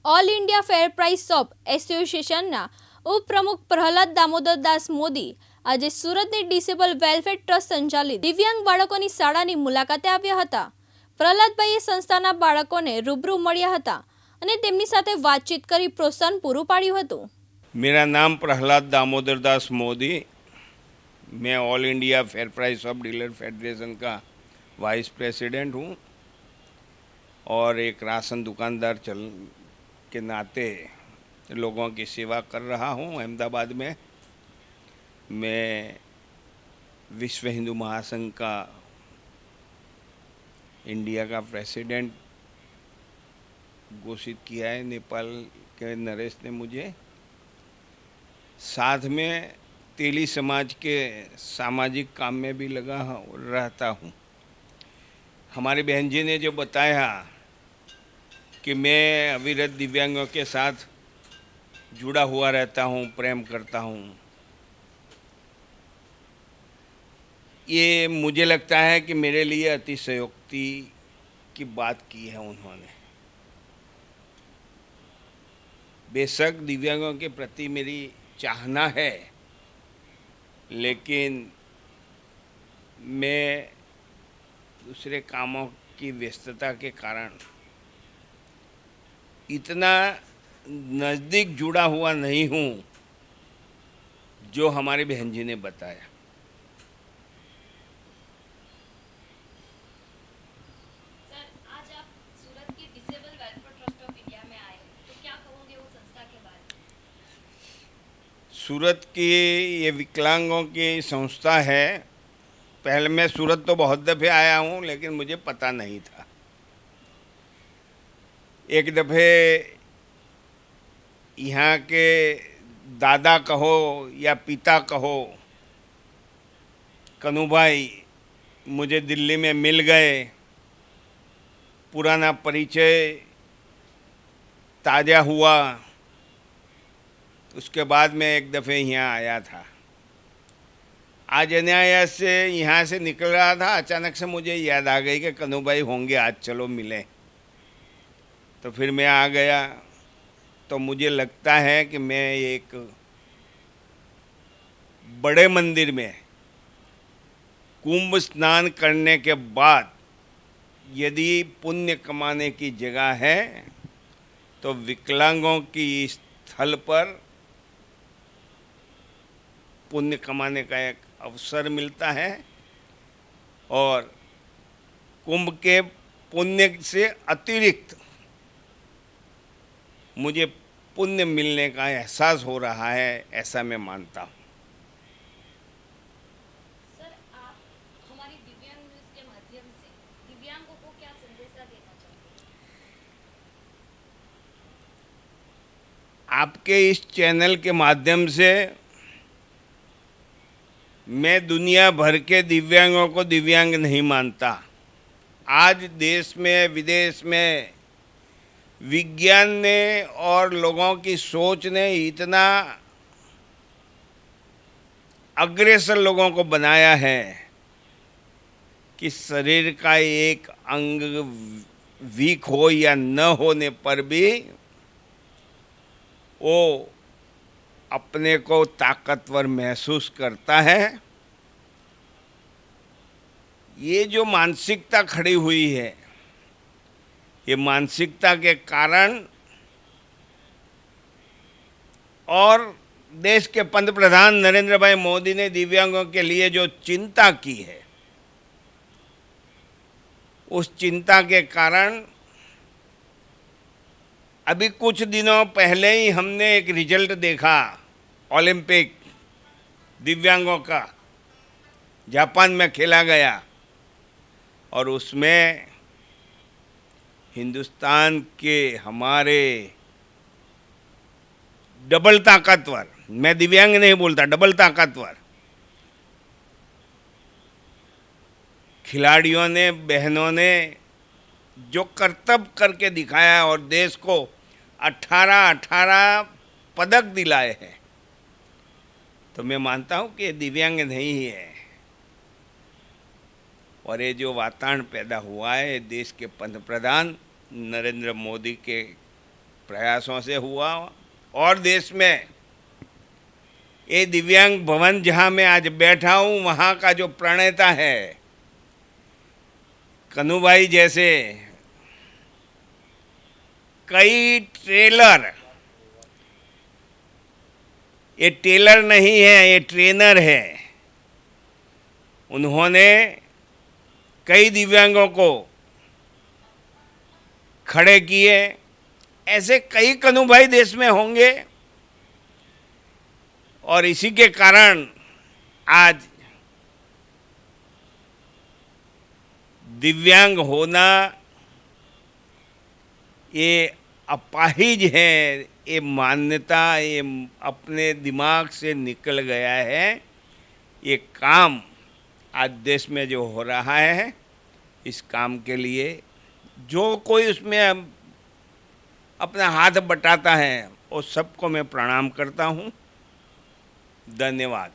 All India ફેર price shop એસોસિએશનના ઉપપ્રમુખ પ્રહલાદ દામોદરદાસ મોદી આજે સુરતની ડિસેબલ વેલફેર ટ્રસ્ટ સંચાલિત દિવ્યાંગ બાળકોની શાળાની મુલાકાતે આવ્યા હતા। પ્રહલાદભાઈએ સંસ્થાના બાળકોને રૂબરૂ મળ્યા હતા અને તેમની સાથે વાતચીત કરી પ્રોત્સાહન પૂરું પાડ્યું હતું। मेरा नाम प्रहलाद दामोदर दास मोदी। मैं all India fair price of dealer federation का वाइस प्रेसिडेंट हूँ और एक राशन दुकानदार चल के नाते लोगों की सेवा कर रहा हूँ। अहमदाबाद में मैं विश्व हिंदू महासंघ का इंडिया का प्रेसिडेंट घोषित किया है नेपाल के नरेश ने मुझे। साथ में तेली समाज के सामाजिक काम में भी लगा रहता हूँ। हमारी बहन जी ने जो बताया कि मैं अविरत दिव्यांगों के साथ जुड़ा हुआ रहता हूँ, प्रेम करता हूँ, ये मुझे लगता है कि मेरे लिए अतिशयोक्ति की बात की है उन्होंने। बेशक दिव्यांगों के प्रति मेरी चाहना है, लेकिन मैं दूसरे कामों की व्यस्तता के कारण इतना नज़दीक जुड़ा हुआ नहीं हूँ जो हमारी बहन जी ने बताया। सर, आज आप सूरत की disable welfare trust of India में आए, तो क्या कहोगे वो संस्था के बारे में? सूरत की ये विकलांगों की संस्था है। पहले मैं सूरत तो बहुत दफ़े आया हूँ, लेकिन मुझे पता नहीं था। एक दफ़े यहाँ के दादा कहो या पिता कहो, कन्हूभाई मुझे दिल्ली में मिल गए। पुराना परिचय ताज़ा हुआ। उसके बाद मैं एक दफ़े यहाँ आया था। आज अनायास से यहाँ से निकल रहा था, अचानक से मुझे याद आ गई कि कन्हूभाई होंगे आज, चलो मिलें। तो फिर मैं आ गया। तो मुझे लगता है कि मैं एक बड़े मंदिर में कुंभ स्नान करने के बाद यदि पुण्य कमाने की जगह है तो विकलांगों की स्थल पर पुण्य कमाने का एक अवसर मिलता है और कुंभ के पुण्य से अतिरिक्त मुझे पुण्य मिलने का एहसास हो रहा है, ऐसा मैं मानता हूँ। सर, आप हमारी दिव्यांग न्यूज़ के माध्यम से दिव्यांगों को क्या संदेशा देना चाहते हैं? आपके इस चैनल के माध्यम से मैं दुनिया भर के दिव्यांगों को दिव्यांग नहीं मानता। आज देश में विदेश में विज्ञान ने और लोगों की सोच ने इतना अग्रसर लोगों को बनाया है कि शरीर का एक अंग वीक हो या न होने पर भी वो अपने को ताकतवर महसूस करता है। ये जो मानसिकता खड़ी हुई है, ये मानसिकता के कारण और देश के पंतप्रधान नरेंद्र भाई मोदी ने दिव्यांगों के लिए जो चिंता की है, उस चिंता के कारण अभी कुछ दिनों पहले ही हमने एक रिजल्ट देखा ओलंपिक दिव्यांगों का, जापान में खेला गया और उसमें हिंदुस्तान के हमारे डबल ताकतवर, मैं दिव्यांग नहीं बोलता, डबल ताकतवर खिलाड़ियों ने, बहनों ने जो करतब करके दिखाया और देश को 18 पदक दिलाए हैं, तो मैं मानता हूँ कि ये दिव्यांग नहीं है। और ये जो वातावरण पैदा हुआ है देश के पंतप्रधान नरेंद्र मोदी के प्रयासों से हुआ। और देश में ये दिव्यांग भवन जहाँ मैं आज बैठा हूँ, वहाँ का जो प्रणेता है कन्हूभाई जैसे कई ट्रेलर, ये टेलर नहीं है, ये ट्रेनर है, उन्होंने कई दिव्यांगों को खड़े किए। ऐसे कई कन्हूभाई देश में होंगे और इसी के कारण आज दिव्यांग होना ये अपाहिज है, ये मान्यता ये अपने दिमाग से निकल गया है। ये काम आज देश में जो हो रहा है, इस काम के लिए जो कोई उसमें अपना हाथ बटाता है, वो सबको मैं प्रणाम करता हूँ। धन्यवाद।